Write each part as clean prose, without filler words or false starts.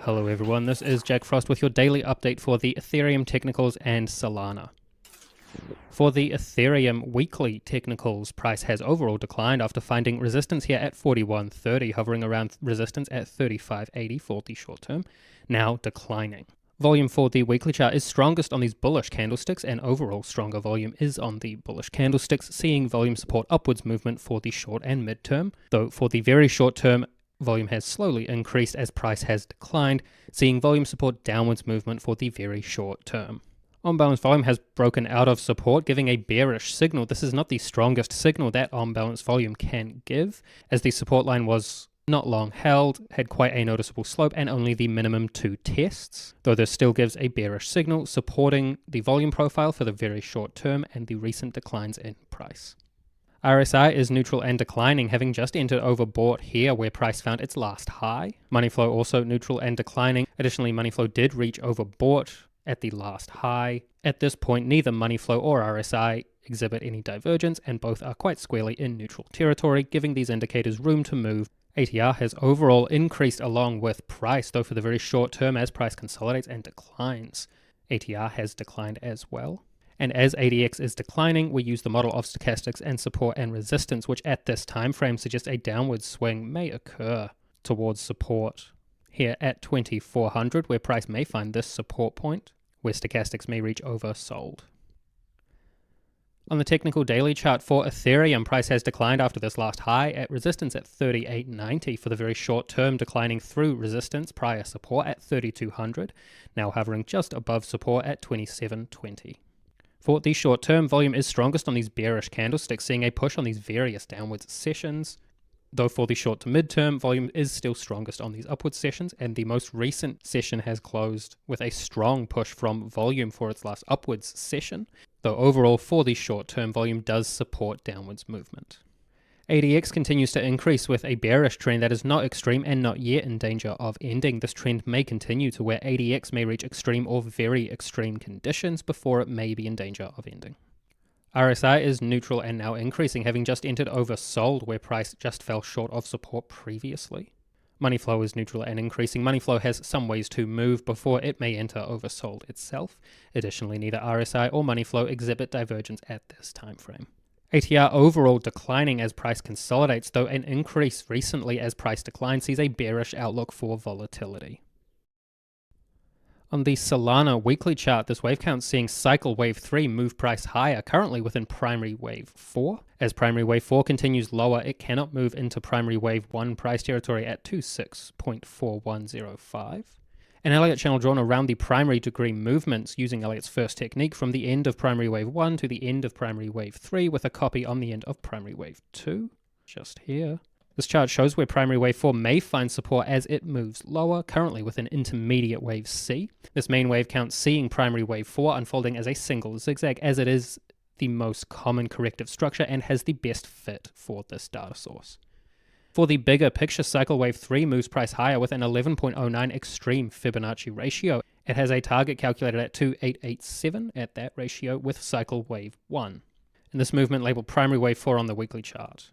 Hello everyone, this is Jack Frost with your daily update for the Ethereum technicals and Solana. For the Ethereum weekly technicals, price has overall declined after finding resistance here at 41.30, hovering around resistance at 35.80 for the short term, now declining. Volume for the weekly chart is strongest on these bullish candlesticks, and overall stronger volume is on the bullish candlesticks, seeing volume support upwards movement for the short and mid-term, though for the very short term, volume has slowly increased as price has declined, seeing volume support downwards movement for the very short term. On-balance volume has broken out of support, giving a bearish signal. This is not the strongest signal that on-balance volume can give, as the support line was not long held, had quite a noticeable slope, and only the minimum 2 tests, though this still gives a bearish signal, supporting the volume profile for the very short term and the recent declines in price. RSI is neutral and declining, having just entered overbought here where price found its last high. Money flow also neutral and declining. Additionally, money flow did reach overbought at the last high. At this point, neither money flow or RSI exhibit any divergence, and both are quite squarely in neutral territory, giving these indicators room to move. ATR has overall increased along with price, though for the very short term as price consolidates and declines, ATR has declined as well. And as ADX is declining, we use the model of stochastics and support and resistance, which at this time frame suggests a downward swing may occur towards support here at 2400, where price may find this support point, where stochastics may reach oversold. On the technical daily chart for Ethereum, price has declined after this last high at resistance at 38.90 for the very short term, declining through resistance prior support at 3200, now hovering just above support at 2720. For the short term, volume is strongest on these bearish candlesticks, seeing a push on these various downwards sessions, though for the short to mid-term, volume is still strongest on these upward sessions, and the most recent session has closed with a strong push from volume for its last upwards session, though overall for the short term, volume does support downwards movement. ADX continues to increase with a bearish trend that is not extreme and not yet in danger of ending. This trend may continue to where ADX may reach extreme or very extreme conditions before it may be in danger of ending. RSI is neutral and now increasing, having just entered oversold where price just fell short of support previously. Money flow is neutral and increasing. Money flow has some ways to move before it may enter oversold itself. Additionally, neither RSI or money flow exhibit divergence at this time frame. ATR overall declining as price consolidates, though an increase recently as price decline sees a bearish outlook for volatility. On the Solana weekly chart, this wave count seeing cycle wave 3 move price higher, currently within primary wave 4. As primary wave 4 continues lower, it cannot move into primary wave 1 price territory at 26.4105. An Elliott channel drawn around the primary degree movements using Elliott's first technique from the end of primary wave 1 to the end of primary wave 3 with a copy on the end of primary wave 2, just here. This chart shows where primary wave 4 may find support as it moves lower, currently with an intermediate wave C. This main wave count seeing primary wave 4 unfolding as a single zigzag, as it is the most common corrective structure and has the best fit for this data source. For the bigger picture, cycle wave 3 moves price higher with an 11.09 extreme Fibonacci ratio. It has a target calculated at 2887 at that ratio with cycle wave 1. And this movement labeled primary wave 4 on the weekly chart.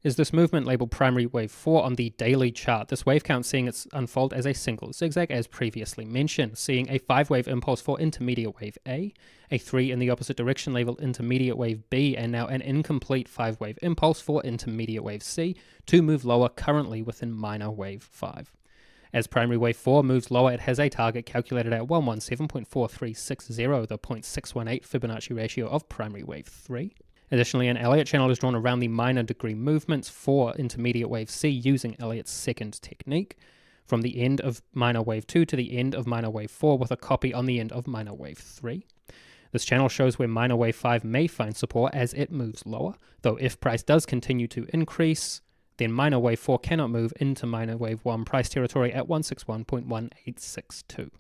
Is this movement labeled primary wave 4 on the daily chart? This wave count seeing it unfold as a single zigzag as previously mentioned, seeing a 5-wave impulse for intermediate wave A, a 3 in the opposite direction labeled intermediate wave B, and now an incomplete 5-wave impulse for intermediate wave C to move lower, currently within minor wave 5. As primary wave 4 moves lower, it has a target calculated at 117.4360, the 0.618 Fibonacci ratio of primary wave 3. Additionally, an Elliott channel is drawn around the minor degree movements for intermediate wave C using Elliott's second technique, from the end of minor wave 2 to the end of minor wave 4 with a copy on the end of minor wave 3. This channel shows where minor wave 5 may find support as it moves lower, though if price does continue to increase, then minor wave 4 cannot move into minor wave 1 price territory at 161.1862.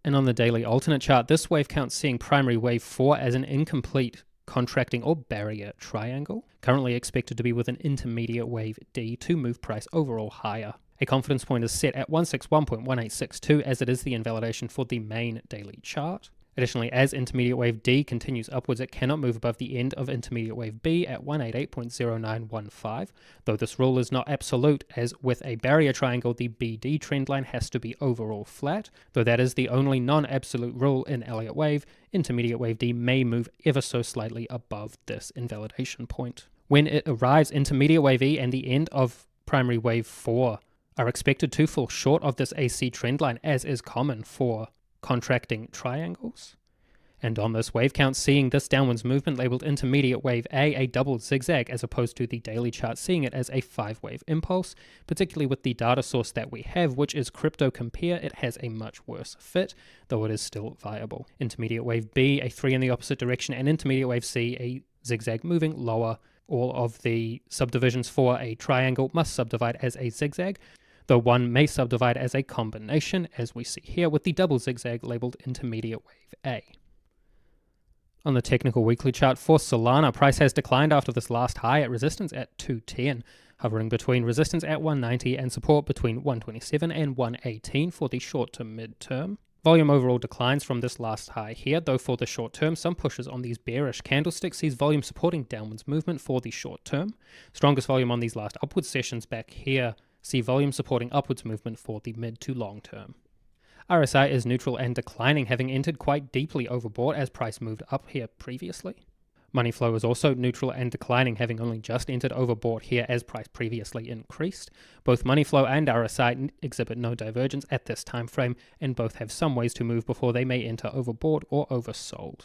And on the daily alternate chart, this wave count seeing primary wave 4 as an incomplete contracting or barrier triangle, currently expected to be with an intermediate wave D to move price overall higher. A confidence point is set at 161.1862 as it is the invalidation for the main daily chart. Additionally, as intermediate wave D continues upwards, it cannot move above the end of intermediate wave B at 188.0915, though this rule is not absolute, as with a barrier triangle, the BD trendline has to be overall flat. Though that is the only non-absolute rule in Elliott Wave, intermediate wave D may move ever so slightly above this invalidation point. When it arrives, intermediate wave E and the end of primary wave 4 are expected to fall short of this AC trendline, as is common for contracting triangles. And on this wave count, seeing this downwards movement labeled intermediate wave a double zigzag, as opposed to the daily chart seeing it as a 5-wave impulse, particularly with the data source that we have, which is Cryptocurrencies, it has a much worse fit, though it is still viable. Intermediate wave B, a 3 in the opposite direction, and intermediate wave C, a zigzag moving lower. All of the subdivisions for a triangle must subdivide as a zigzag, though one may subdivide as a combination, as we see here with the double zigzag labeled intermediate wave A. On the technical weekly chart for Solana, price has declined after this last high at resistance at 210, hovering between resistance at 190 and support between 127 and 118 for the short to mid-term. Volume overall declines from this last high here, though for the short term, some pushes on these bearish candlesticks sees volume supporting downwards movement for the short term. Strongest volume on these last upwards sessions back here see volume supporting upwards movement for the mid to long term. RSI is neutral and declining, having entered quite deeply overbought as price moved up here previously. Money flow is also neutral and declining, having only just entered overbought here as price previously increased. Both money flow and RSI exhibit no divergence at this time frame, and both have some ways to move before they may enter overbought or oversold.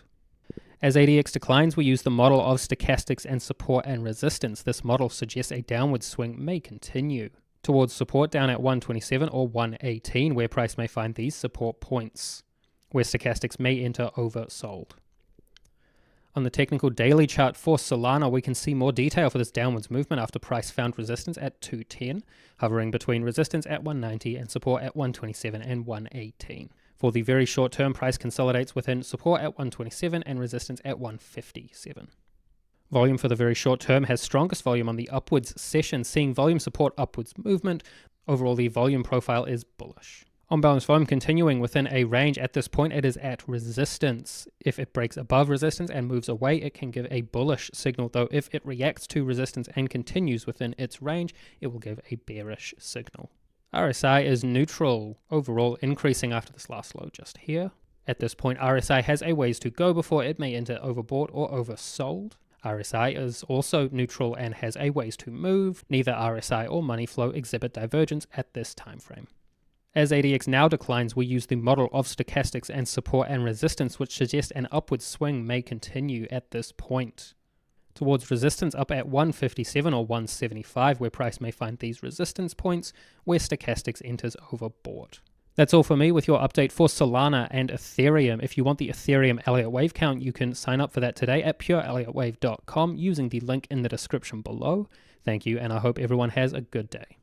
As ADX declines, we use the model of stochastics and support and resistance. This model suggests a downward swing may continue towards support down at 127 or 118, where price may find these support points, where stochastics may enter oversold. On the technical daily chart for Solana, we can see more detail for this downwards movement after price found resistance at 210, hovering between resistance at 190 and support at 127 and 118. For the very short term, price consolidates within support at 127 and resistance at 157. Volume for the very short term has strongest volume on the upwards session, seeing volume support upwards movement. Overall, the volume profile is bullish. On balance, volume continuing within a range. At this point, it is at resistance. If it breaks above resistance and moves away, it can give a bullish signal, though if it reacts to resistance and continues within its range, it will give a bearish signal. RSI is neutral, overall increasing after this last low just here. At this point, RSI has a ways to go before it may enter overbought or oversold. RSI is also neutral and has a ways to move. Neither RSI or money flow exhibit divergence at this time frame. As ADX now declines, we use the model of stochastics and support and resistance, which suggests an upward swing may continue at this point towards resistance up at 157 or 175, where price may find these resistance points, where stochastics enters overbought. That's all for me with your update for Solana and Ethereum. If you want the Ethereum Elliott Wave count, you can sign up for that today at pureelliottwave.com using the link in the description below. Thank you, and I hope everyone has a good day.